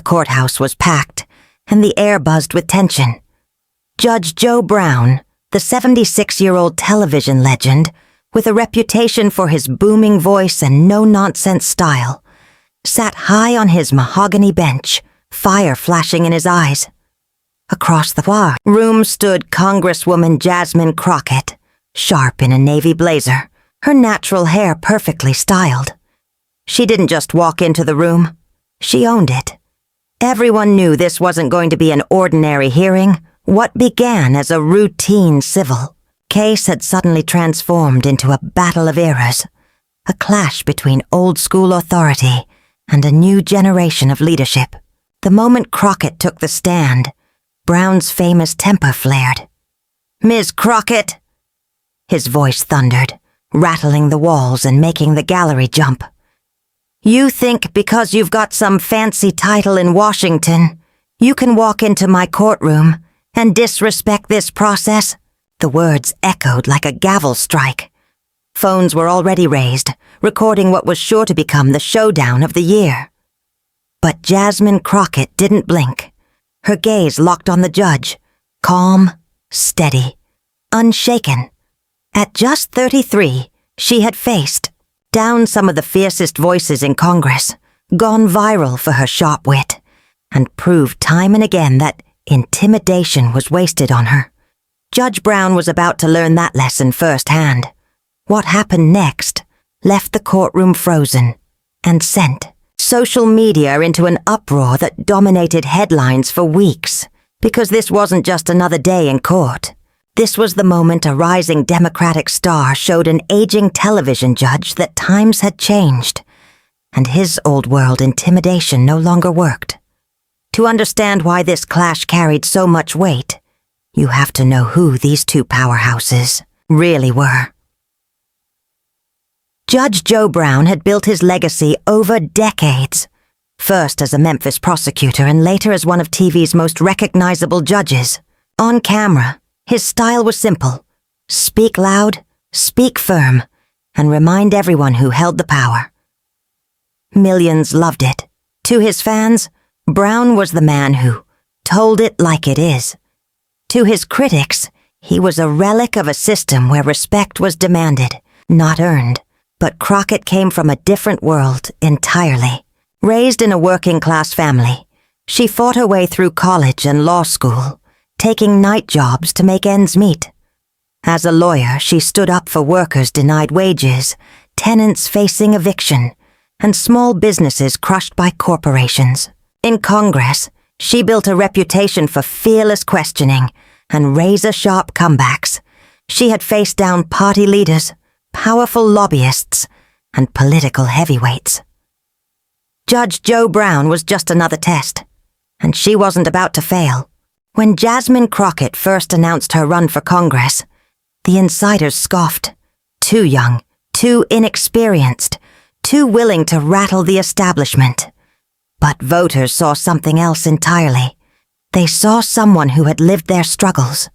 courthouse was packed, and the air buzzed with tension. Judge Joe Brown, the 76-year-old television legend, with a reputation for his booming voice and no-nonsense style, sat high on his mahogany bench, fire flashing in his eyes. Across the room stood Congresswoman Jasmine Crockett, sharp in a navy blazer, her natural hair perfectly styled. She didn't just walk into the room, she owned it. Everyone knew this wasn't going to be an ordinary hearing. What began as a routine civil case had suddenly transformed into a battle of eras, a clash between old-school authority and a new generation of leadership. The moment Crockett took the stand, Brown's famous temper flared. "Ms. Crockett!" His voice thundered, rattling the walls and making the gallery jump. "You think because you've got some fancy title in Washington, you can walk into my courtroom and disrespect this process?" The words echoed like a gavel strike. Phones were already raised, recording what was sure to become the showdown of the year. But Jasmine Crockett didn't blink. Her gaze locked on the judge, calm, steady, unshaken. At just 33, she had faced down some of the fiercest voices in Congress, gone viral for her sharp wit, and proved time and again that intimidation was wasted on her. Judge Brown was about to learn that lesson firsthand. What happened next left the courtroom frozen and sent social media into an uproar that dominated headlines for weeks, because this wasn't just another day in court. This was the moment a rising Democratic star showed an aging television judge that times had changed, and his old-world intimidation no longer worked. To understand why this clash carried so much weight, you have to know who these two powerhouses really were. Judge Joe Brown had built his legacy over decades, first as a Memphis prosecutor and later as one of TV's most recognizable judges. On camera, his style was simple: speak loud, speak firm, and remind everyone who held the power. Millions loved it. To his fans, Brown was the man who told it like it is. To his critics, he was a relic of a system where respect was demanded, not earned. But Crockett came from a different world entirely. Raised in a working-class family, she fought her way through college and law school, taking night jobs to make ends meet. As a lawyer, she stood up for workers denied wages, tenants facing eviction, and small businesses crushed by corporations. In Congress, she built a reputation for fearless questioning and razor-sharp comebacks. She had faced down party leaders, powerful lobbyists, and political heavyweights. Judge Joe Brown was just another test, and she wasn't about to fail. When Jasmine Crockett first announced her run for Congress, the insiders scoffed. Too young, too inexperienced, too willing to rattle the establishment. But voters saw something else entirely. They saw someone who had lived their struggles,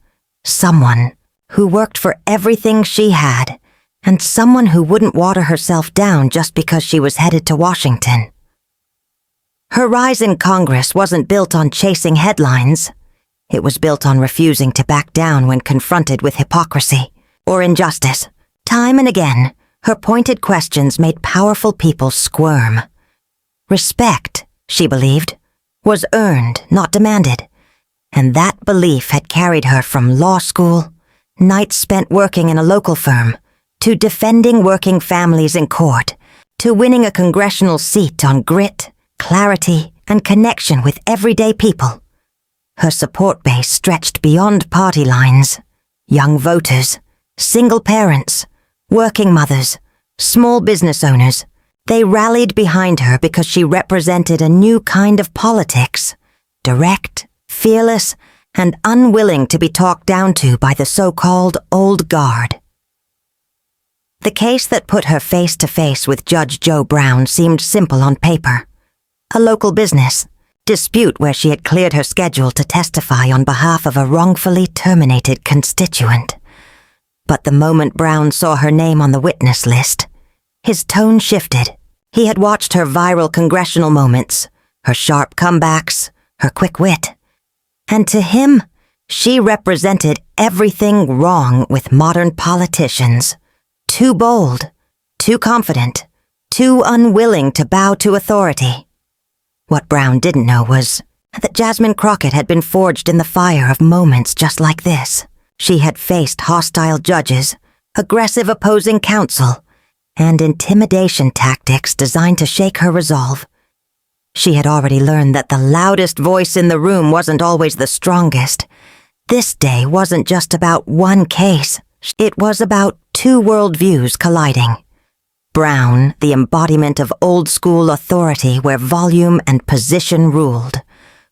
someone who worked for everything she had, and someone who wouldn't water herself down just because she was headed to Washington. Her rise in Congress wasn't built on chasing headlines. It was built on refusing to back down when confronted with hypocrisy or injustice. Time and again, her pointed questions made powerful people squirm. Respect, she believed, was earned, not demanded, and that belief had carried her from law school, nights spent working in a local firm, to defending working families in court, to winning a congressional seat on grit, clarity, and connection with everyday people. Her support base stretched beyond party lines. Young voters, single parents, working mothers, small business owners. They rallied behind her because she represented a new kind of politics, direct, fearless, and unwilling to be talked down to by the so-called old guard. The case that put her face to face with Judge Joe Brown seemed simple on paper. A local business dispute where she had cleared her schedule to testify on behalf of a wrongfully terminated constituent. But the moment Brown saw her name on the witness list, his tone shifted. He had watched her viral congressional moments, her sharp comebacks, her quick wit. And to him, she represented everything wrong with modern politicians. Too bold, too confident, too unwilling to bow to authority. What Brown didn't know was that Jasmine Crockett had been forged in the fire of moments just like this. She had faced hostile judges, aggressive opposing counsel, and intimidation tactics designed to shake her resolve. She had already learned that the loudest voice in the room wasn't always the strongest. This day wasn't just about one case. It was about two worldviews colliding. Brown, the embodiment of old-school authority where volume and position ruled.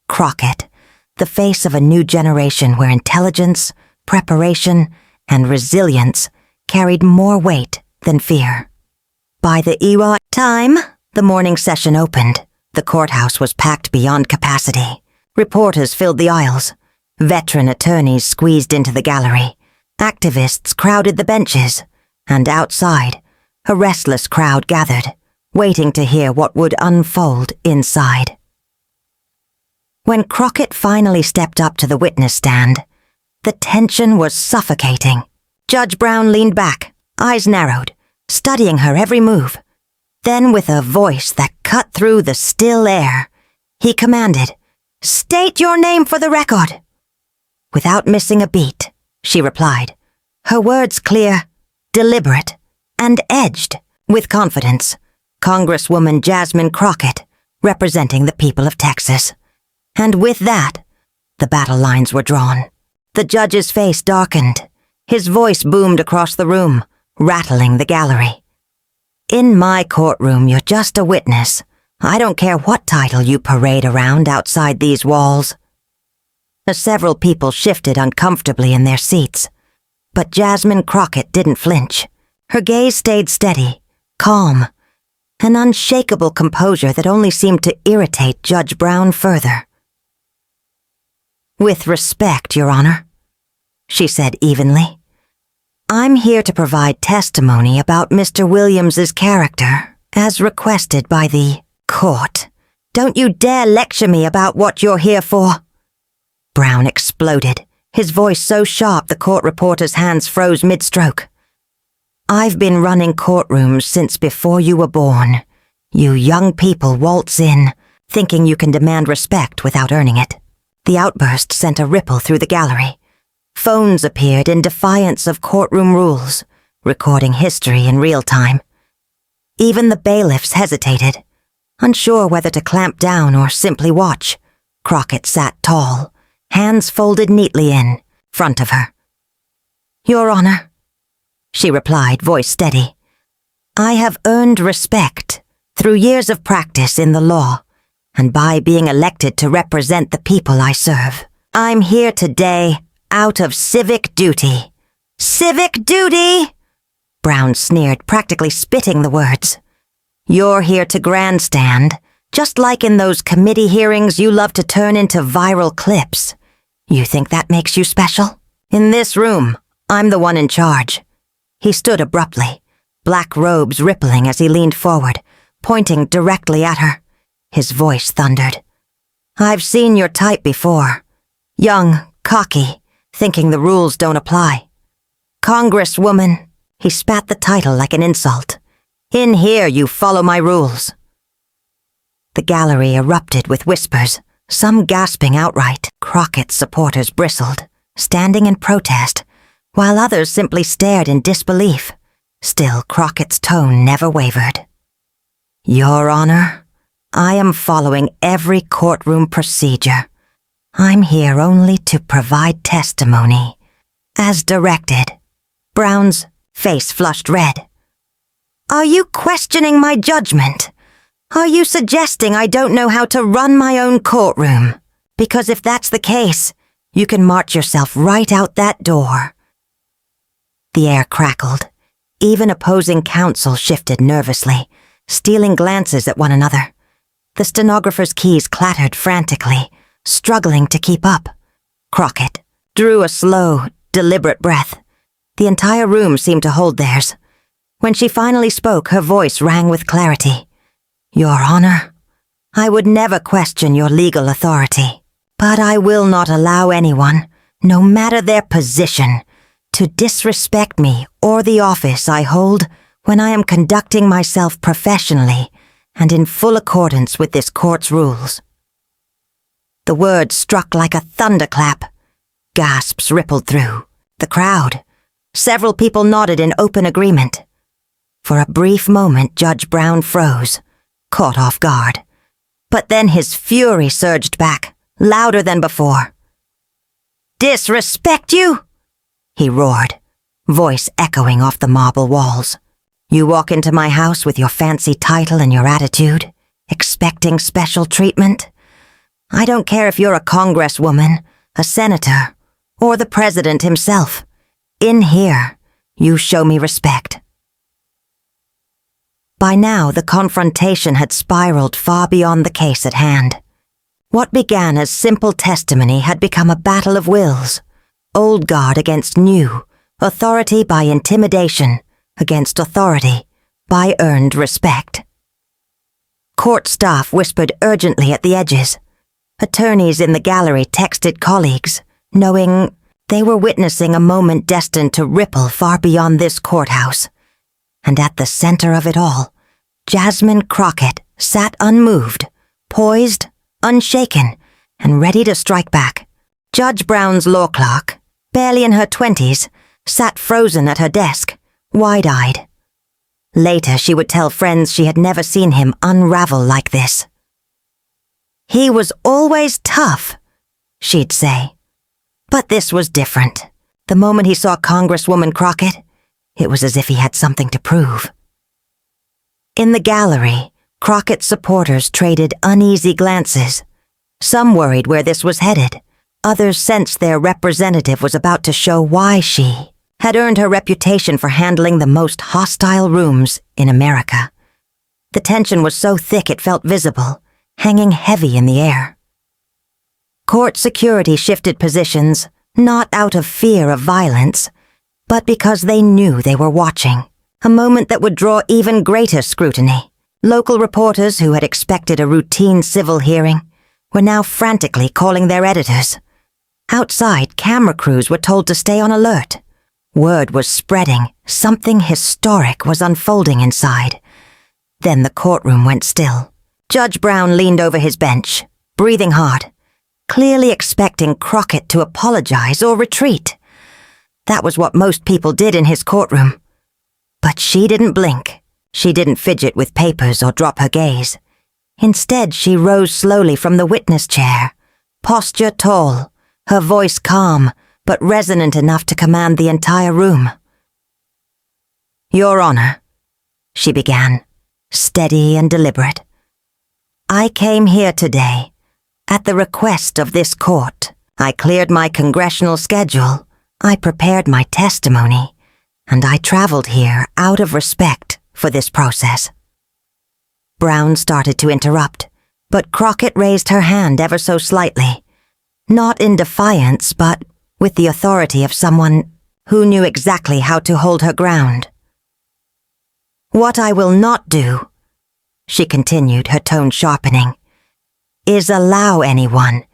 Crockett, the face of a new generation where intelligence, preparation, and resilience carried more weight than fear. By the EWA time, the morning session opened. The courthouse was packed beyond capacity. Reporters filled the aisles. Veteran attorneys squeezed into the gallery. Activists crowded the benches. And outside, a restless crowd gathered, waiting to hear what would unfold inside. When Crockett finally stepped up to the witness stand, the tension was suffocating. Judge Brown leaned back, eyes narrowed, studying her every move. Then, with a voice that cut through the still air, he commanded, "State your name for the record." Without missing a beat, she replied, her words clear, deliberate, and edged with confidence. Congresswoman Jasmine Crockett, representing the people of Texas. And with that, the battle lines were drawn. The judge's face darkened. His voice boomed across the room, rattling the gallery. "In my courtroom, you're just a witness. I don't care what title you parade around outside these walls." Several people shifted uncomfortably in their seats, but Jasmine Crockett didn't flinch. Her gaze stayed steady, calm, an unshakable composure that only seemed to irritate Judge Brown further. "With respect, Your Honor," she said evenly, "I'm here to provide testimony about Mr. Williams's character, as requested by the court. Don't you dare lecture me about what you're here for." Brown exploded, his voice so sharp the court reporter's hands froze mid-stroke. "I've been running courtrooms since before you were born. You young people waltz in, thinking you can demand respect without earning it." The outburst sent a ripple through the gallery. Phones appeared in defiance of courtroom rules, recording history in real time. Even the bailiffs hesitated, unsure whether to clamp down or simply watch. Crockett sat tall, hands folded neatly in front of her. "Your Honor," she replied, voice steady, "I have earned respect through years of practice in the law and by being elected to represent the people I serve. I'm here today out of civic duty." "Civic duty?" Brown sneered, practically spitting the words. "You're here to grandstand, just like in those committee hearings you love to turn into viral clips. You think that makes you special? In this room, I'm the one in charge." He stood abruptly, black robes rippling as he leaned forward, pointing directly at her. His voice thundered. "I've seen your type before. Young, cocky, thinking the rules don't apply. Congresswoman," he spat the title like an insult. "In here you follow my rules." The gallery erupted with whispers, some gasping outright. Crockett's supporters bristled, standing in protest, while others simply stared in disbelief. Still, Crockett's tone never wavered. "Your Honor, I am following every courtroom procedure. I'm here only to provide testimony, as directed." Brown's face flushed red. "Are you questioning my judgment? Are you suggesting I don't know how to run my own courtroom? Because if that's the case, you can march yourself right out that door." The air crackled. Even opposing counsel shifted nervously, stealing glances at one another. The stenographer's keys clattered frantically, struggling to keep up. Crockett drew a slow, deliberate breath. The entire room seemed to hold theirs. When she finally spoke, her voice rang with clarity. "Your Honor, I would never question your legal authority, but I will not allow anyone, no matter their position, to disrespect me or the office I hold when I am conducting myself professionally and in full accordance with this court's rules." The words struck like a thunderclap. Gasps rippled through the crowd. Several people nodded in open agreement. For a brief moment, Judge Brown froze, caught off guard. But then his fury surged back, louder than before. "Disrespect you?" he roared, voice echoing off the marble walls. "You walk into my house with your fancy title and your attitude, expecting special treatment? I don't care if you're a congresswoman, a senator, or the president himself. In here, you show me respect." By now, the confrontation had spiraled far beyond the case at hand. What began as simple testimony had become a battle of wills, old guard against new, authority by intimidation against authority by earned respect. Court staff whispered urgently at the edges. Attorneys in the gallery texted colleagues, knowing they were witnessing a moment destined to ripple far beyond this courthouse. And at the center of it all, Jasmine Crockett sat unmoved, poised, unshaken, and ready to strike back. Judge Brown's law clerk, barely in her 20s, sat frozen at her desk, wide-eyed. Later, she would tell friends she had never seen him unravel like this. "He was always tough," she'd say. But this was different. The moment he saw Congresswoman Crockett, it was as if he had something to prove. In the gallery, Crockett's supporters traded uneasy glances. Some worried where this was headed. Others sensed their representative was about to show why she had earned her reputation for handling the most hostile rooms in America. The tension was so thick it felt visible, hanging heavy in the air. Court security shifted positions, not out of fear of violence, but because they knew they were watching, a moment that would draw even greater scrutiny. Local reporters who had expected a routine civil hearing were now frantically calling their editors. Outside, camera crews were told to stay on alert. Word was spreading, something historic was unfolding inside. Then the courtroom went still. Judge Brown leaned over his bench, breathing hard, clearly expecting Crockett to apologize or retreat. That was what most people did in his courtroom. But she didn't blink. She didn't fidget with papers or drop her gaze. Instead, she rose slowly from the witness chair, posture tall, her voice calm, but resonant enough to command the entire room. "Your Honor," she began, steady and deliberate. "I came here today. At the request of this court, I cleared my congressional schedule, I prepared my testimony, and I traveled here out of respect for this process." Brown started to interrupt, but Crockett raised her hand ever so slightly, not in defiance, but with the authority of someone who knew exactly how to hold her ground. "What I will not do," she continued, her tone sharpening, "is allow anyone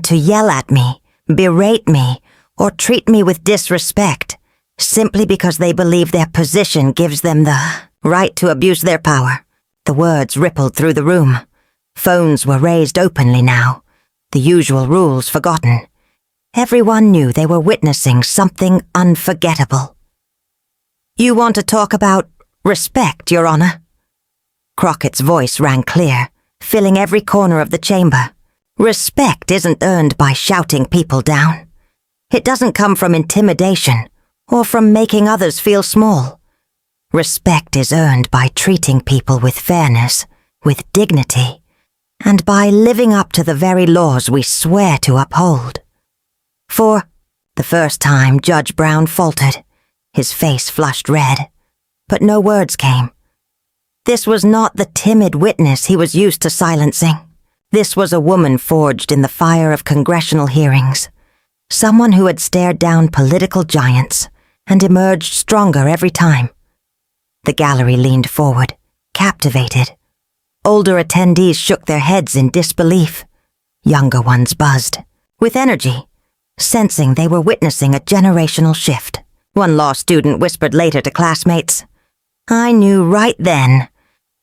to yell at me, berate me, or treat me with disrespect, simply because they believe their position gives them the right to abuse their power." The words rippled through the room. Phones were raised openly now, the usual rules forgotten. Everyone knew they were witnessing something unforgettable. "You want to talk about respect, Your Honor?" Crockett's voice rang clear, filling every corner of the chamber. "Respect isn't earned by shouting people down. It doesn't come from intimidation or from making others feel small. Respect is earned by treating people with fairness, with dignity, and by living up to the very laws we swear to uphold." For the first time, Judge Brown faltered. His face flushed red, but no words came. This was not the timid witness he was used to silencing. This was a woman forged in the fire of congressional hearings, someone who had stared down political giants and emerged stronger every time. The gallery leaned forward, captivated. Older attendees shook their heads in disbelief. Younger ones buzzed, with energy, sensing they were witnessing a generational shift. One law student whispered later to classmates, "I knew right then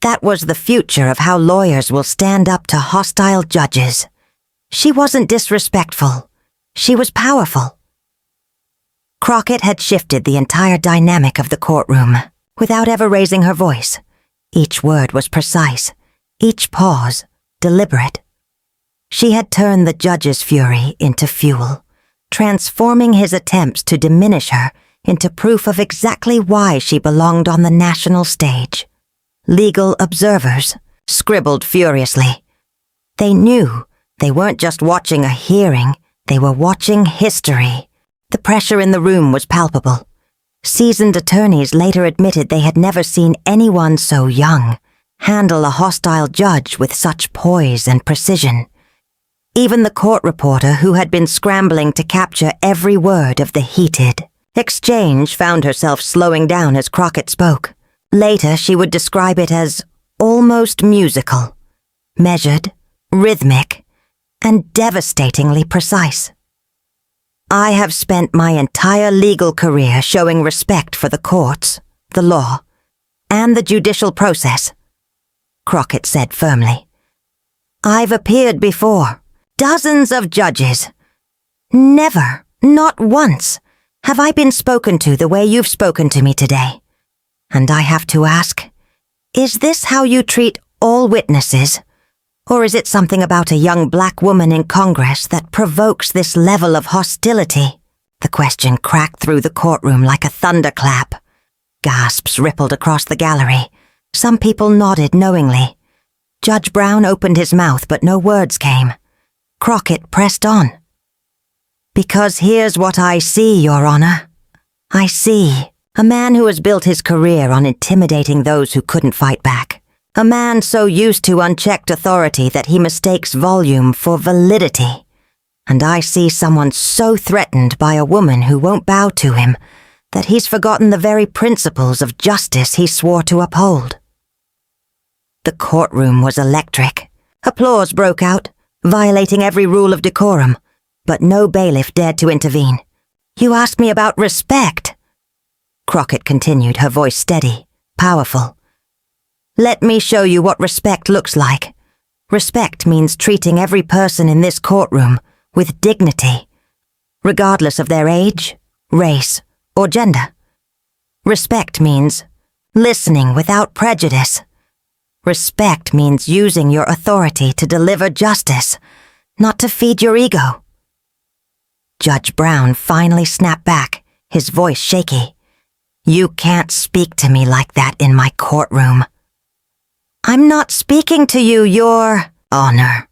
that was the future of how lawyers will stand up to hostile judges. She wasn't disrespectful. She was powerful." Crockett had shifted the entire dynamic of the courtroom, without ever raising her voice. Each word was precise, each pause deliberate. She had turned the judge's fury into fuel, transforming his attempts to diminish her into proof of exactly why she belonged on the national stage. Legal observers scribbled furiously. They knew they weren't just watching a hearing, they were watching history. The pressure in the room was palpable. Seasoned attorneys later admitted they had never seen anyone so young handle a hostile judge with such poise and precision. Even the court reporter who had been scrambling to capture every word of the heated exchange found herself slowing down as Crockett spoke. Later, she would describe it as almost musical, measured, rhythmic, and devastatingly precise. "I have spent my entire legal career showing respect for the courts, the law, and the judicial process," Crockett said firmly. "I've appeared before dozens of judges. Never, not once, have I been spoken to the way you've spoken to me today. And I have to ask, is this how you treat all witnesses? Or is it something about a young black woman in Congress that provokes this level of hostility?" The question cracked through the courtroom like a thunderclap. Gasps rippled across the gallery. Some people nodded knowingly. Judge Brown opened his mouth, but no words came. Crockett pressed on. "Because here's what I see, Your Honor. I see a man who has built his career on intimidating those who couldn't fight back. A man so used to unchecked authority that he mistakes volume for validity. And I see someone so threatened by a woman who won't bow to him that he's forgotten the very principles of justice he swore to uphold." The courtroom was electric. Applause broke out, violating every rule of decorum, but no bailiff dared to intervene. "You asked me about respect," Crockett continued, her voice steady, powerful. "Let me show you what respect looks like. Respect means treating every person in this courtroom with dignity, regardless of their age, race, or gender. Respect means listening without prejudice. Respect means using your authority to deliver justice, not to feed your ego." Judge Brown finally snapped back, his voice shaky. "You can't speak to me like that in my courtroom." "I'm not speaking to you, Your Honor,"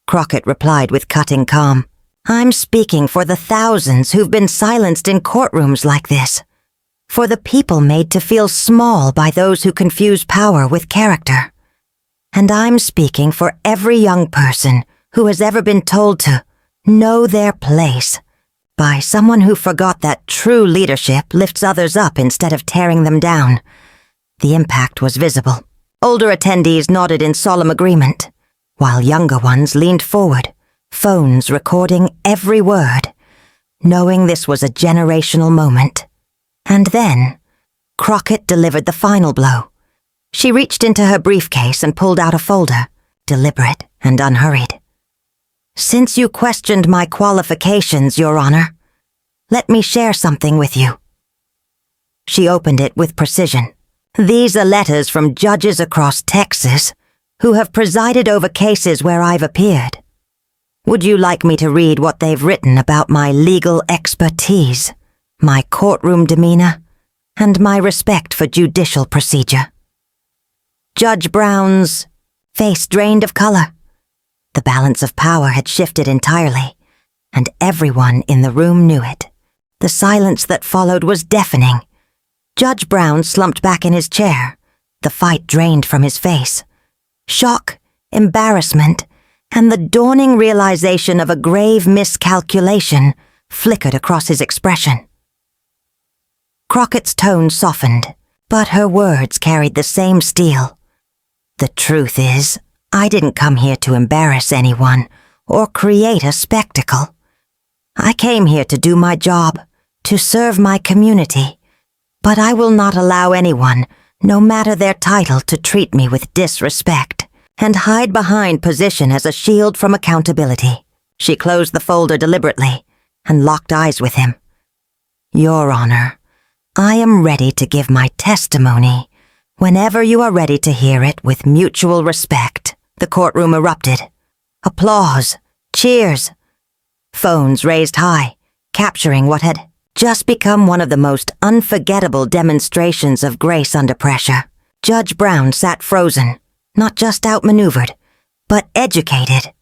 Crockett replied with cutting calm. "I'm speaking for the thousands who've been silenced in courtrooms like this. For the people made to feel small by those who confuse power with character. And I'm speaking for every young person who has ever been told to know their place by someone who forgot that true leadership lifts others up instead of tearing them down." The impact was visible. Older attendees nodded in solemn agreement, while younger ones leaned forward, phones recording every word, knowing this was a generational moment. And then, Crockett delivered the final blow. She reached into her briefcase and pulled out a folder, deliberate and unhurried. "Since you questioned my qualifications, Your Honor, let me share something with you." She opened it with precision. "These are letters from judges across Texas who have presided over cases where I've appeared. Would you like me to read what they've written about my legal expertise, my courtroom demeanor, and my respect for judicial procedure?" Judge Brown's face drained of color. The balance of power had shifted entirely, and everyone in the room knew it. The silence that followed was deafening. Judge Brown slumped back in his chair, the fight drained from his face. Shock, embarrassment, and the dawning realization of a grave miscalculation flickered across his expression. Crockett's tone softened, but her words carried the same steel. The truth is, I didn't come here to embarrass anyone or create a spectacle. I came here to do my job, to serve my community, but I will not allow anyone, no matter their title, to treat me with disrespect and hide behind position as a shield from accountability. She closed the folder deliberately and locked eyes with him. Your Honor, I am ready to give my testimony whenever you are ready to hear it with mutual respect. The courtroom erupted. Applause, cheers. Phones raised high, capturing what had just become one of the most unforgettable demonstrations of grace under pressure. Judge Brown sat frozen, not just outmaneuvered, but educated.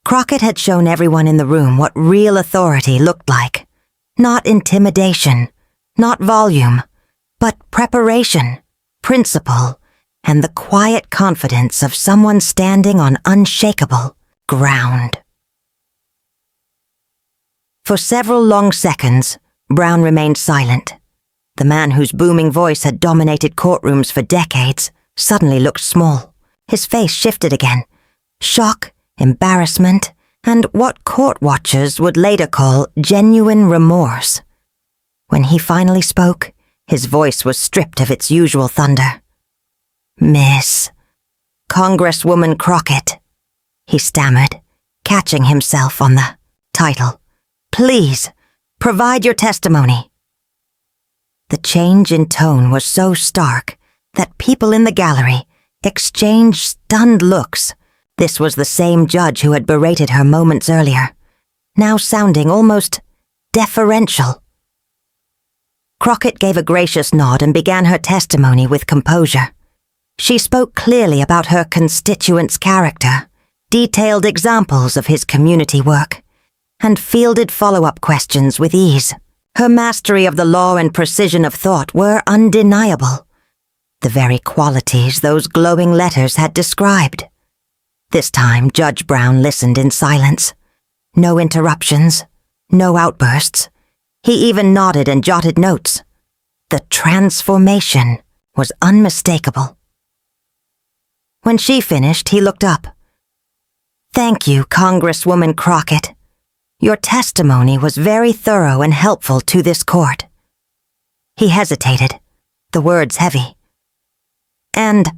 Crockett had shown everyone in the room what real authority looked like. Not intimidation, not volume, but preparation, principle, and the quiet confidence of someone standing on unshakable ground. For several long seconds, Brown remained silent. The man whose booming voice had dominated courtrooms for decades suddenly looked small. His face shifted again. Shock, embarrassment, and what court watchers would later call genuine remorse. When he finally spoke, his voice was stripped of its usual thunder. Miss Congresswoman Crockett, he stammered, catching himself on the title. Please, provide your testimony. The change in tone was so stark that people in the gallery exchanged stunned looks. This was the same judge who had berated her moments earlier, now sounding almost deferential. Crockett gave a gracious nod and began her testimony with composure. She spoke clearly about her constituent's character, detailed examples of his community work, and fielded follow-up questions with ease. Her mastery of the law and precision of thought were undeniable, the very qualities those glowing letters had described. This time, Judge Brown listened in silence. No interruptions, no outbursts. He even nodded and jotted notes. The transformation was unmistakable. When she finished, he looked up. Thank you, Congresswoman Crockett. Your testimony was very thorough and helpful to this court. He hesitated, the words heavy. And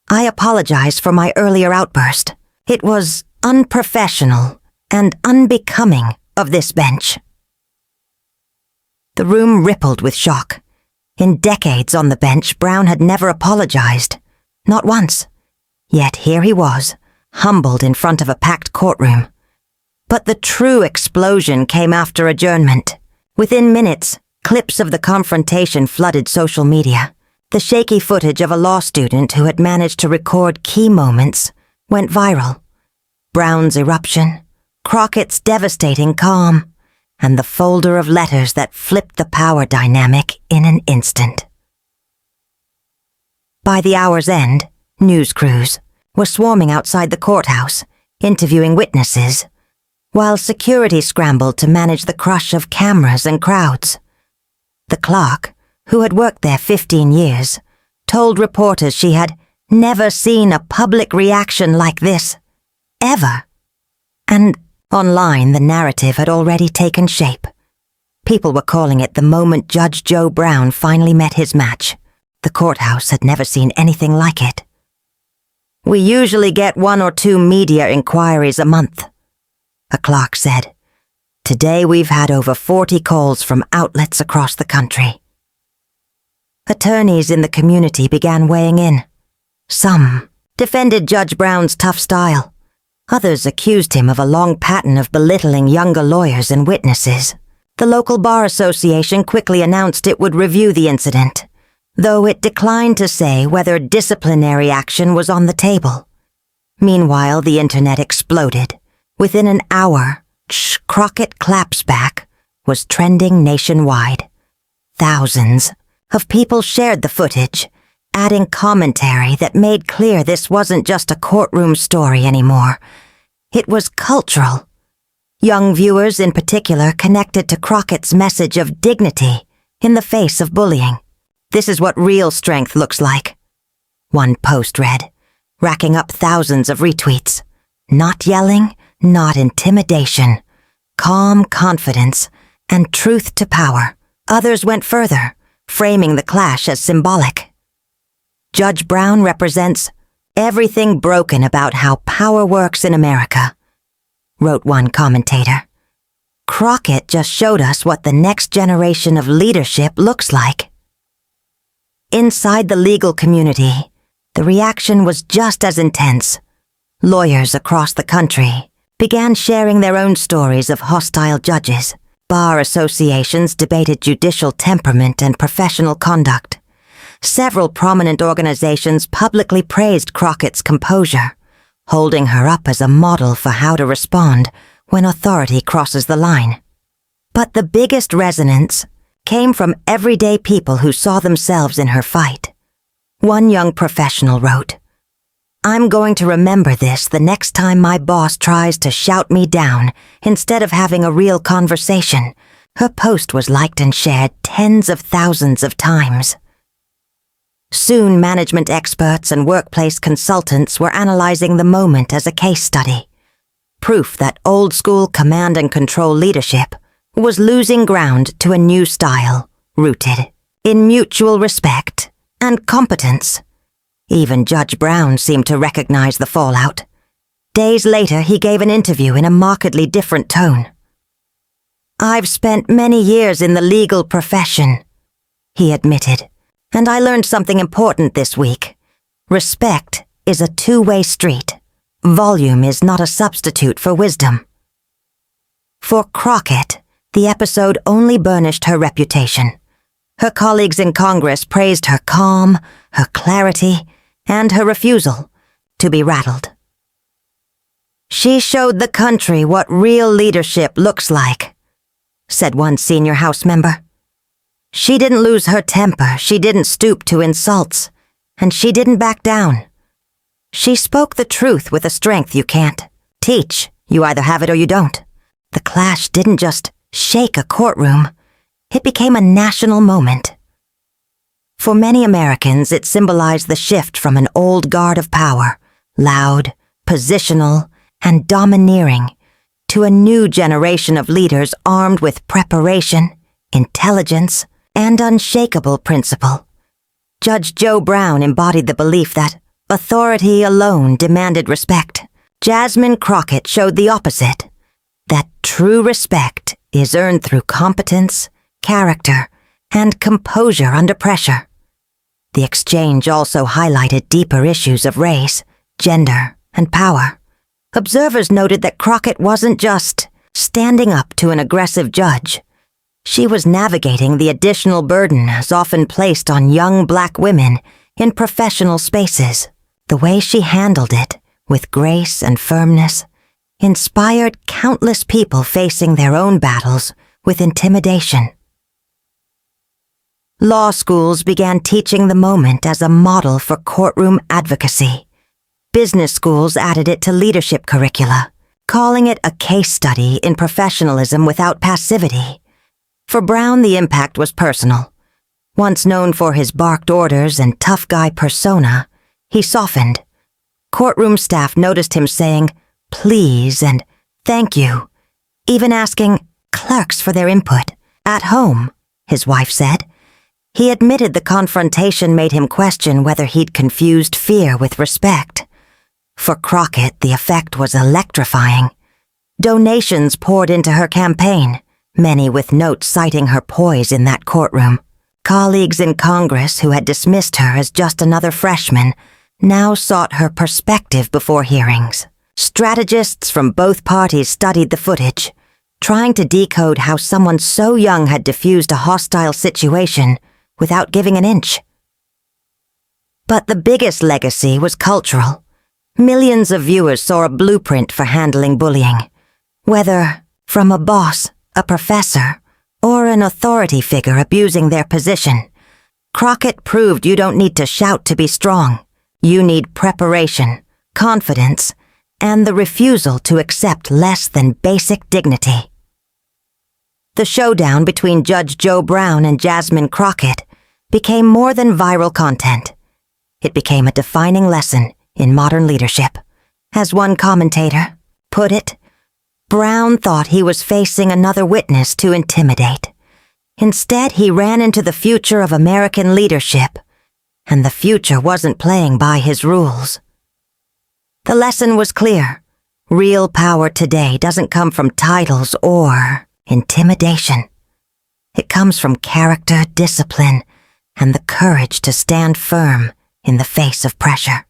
I apologize for my earlier outburst. It was unprofessional and unbecoming of this bench. The room rippled with shock. In decades on the bench, Brown had never apologized. Not once. Yet here he was, humbled in front of a packed courtroom. But the true explosion came after adjournment. Within minutes, clips of the confrontation flooded social media. The shaky footage of a law student who had managed to record key moments went viral. Brown's eruption, Crockett's devastating calm, and the folder of letters that flipped the power dynamic in an instant. By the hour's end, news crews were swarming outside the courthouse, interviewing witnesses, while security scrambled to manage the crush of cameras and crowds. The clerk, who had worked there 15 years, told reporters she had never seen a public reaction like this, ever. And online, the narrative had already taken shape. People were calling it the moment Judge Joe Brown finally met his match. The courthouse had never seen anything like it. We usually get 1 or 2 media inquiries a month, a clerk said. Today we've had over 40 calls from outlets across the country. Attorneys in the community began weighing in. Some defended Judge Brown's tough style. Others accused him of a long pattern of belittling younger lawyers and witnesses. The local bar association quickly announced it would review the incident, though it declined to say whether disciplinary action was on the table. Meanwhile, the internet exploded. Within an hour, Crockett Clapback was trending nationwide. Thousands of people shared the footage, adding commentary that made clear this wasn't just a courtroom story anymore. It was cultural. Young viewers in particular connected to Crockett's message of dignity in the face of bullying. This is what real strength looks like. one post read, racking up thousands of retweets. Not yelling, not intimidation. Calm confidence and truth to power. Others went further, framing the clash as symbolic. Judge Brown represents everything broken about how power works in America, wrote one commentator. Crockett just showed us what the next generation of leadership looks like. Inside the legal community, the reaction was just as intense. Lawyers across the country began sharing their own stories of hostile judges. Bar associations debated judicial temperament and professional conduct. Several prominent organizations publicly praised Crockett's composure, holding her up as a model for how to respond when authority crosses the line. But the biggest resonance came from everyday people who saw themselves in her fight. One young professional wrote, "I'm going to remember this the next time my boss tries to shout me down instead of having a real conversation." Her post was liked and shared tens of thousands of times. Soon, management experts and workplace consultants were analyzing the moment as a case study. Proof that old-school command and control leadership was losing ground to a new style, rooted in mutual respect and competence. Even Judge Brown seemed to recognize the fallout. Days later, he gave an interview in a markedly different tone. "I've spent many years in the legal profession," he admitted, "and I learned something important this week. Respect is a two-way street. Volume is not a substitute for wisdom." For Crockett, the episode only burnished her reputation. Her colleagues in Congress praised her calm, her clarity, and her refusal to be rattled. "She showed the country what real leadership looks like," said one senior House member. "She didn't lose her temper, she didn't stoop to insults, and she didn't back down. She spoke the truth with a strength you can't teach. You either have it or you don't." The clash didn't just shake a courtroom. It became a national moment. For many Americans, it symbolized the shift from an old guard of power, loud, positional, and domineering, to a new generation of leaders armed with preparation, intelligence, and unshakable principle. Judge Joe Brown embodied the belief that authority alone demanded respect. Jasmine Crockett showed the opposite, that true respect is earned through competence, character, and composure under pressure. The exchange also highlighted deeper issues of race, gender, and power. Observers noted that Crockett wasn't just standing up to an aggressive judge. She was navigating the additional burden as often placed on young black women in professional spaces. The way she handled it, with grace and firmness, inspired countless people facing their own battles with intimidation. Law schools began teaching the moment as a model for courtroom advocacy. Business schools added it to leadership curricula, calling it a case study in professionalism without passivity. For Brown, the impact was personal. Once known for his barked orders and tough guy persona, he softened. Courtroom staff noticed him saying, "please" and "thank you," even asking clerks for their input. At home, his wife said, he admitted the confrontation made him question whether he'd confused fear with respect. For Crockett, the effect was electrifying. Donations poured into her campaign, many with notes citing her poise in that courtroom. Colleagues in Congress who had dismissed her as just another freshman now sought her perspective before hearings. Strategists from both parties studied the footage, trying to decode how someone so young had diffused a hostile situation without giving an inch. But the biggest legacy was cultural. Millions of viewers saw a blueprint for handling bullying, whether from a boss, a professor, or an authority figure abusing their position. Crockett proved you don't need to shout to be strong. You need preparation, confidence, and the refusal to accept less than basic dignity. The showdown between Judge Joe Brown and Jasmine Crockett became more than viral content. It became a defining lesson in modern leadership. As one commentator put it, Brown thought he was facing another witness to intimidate. Instead, he ran into the future of American leadership, and the future wasn't playing by his rules. The lesson was clear. Real power today doesn't come from titles or intimidation. It comes from character, discipline, and the courage to stand firm in the face of pressure.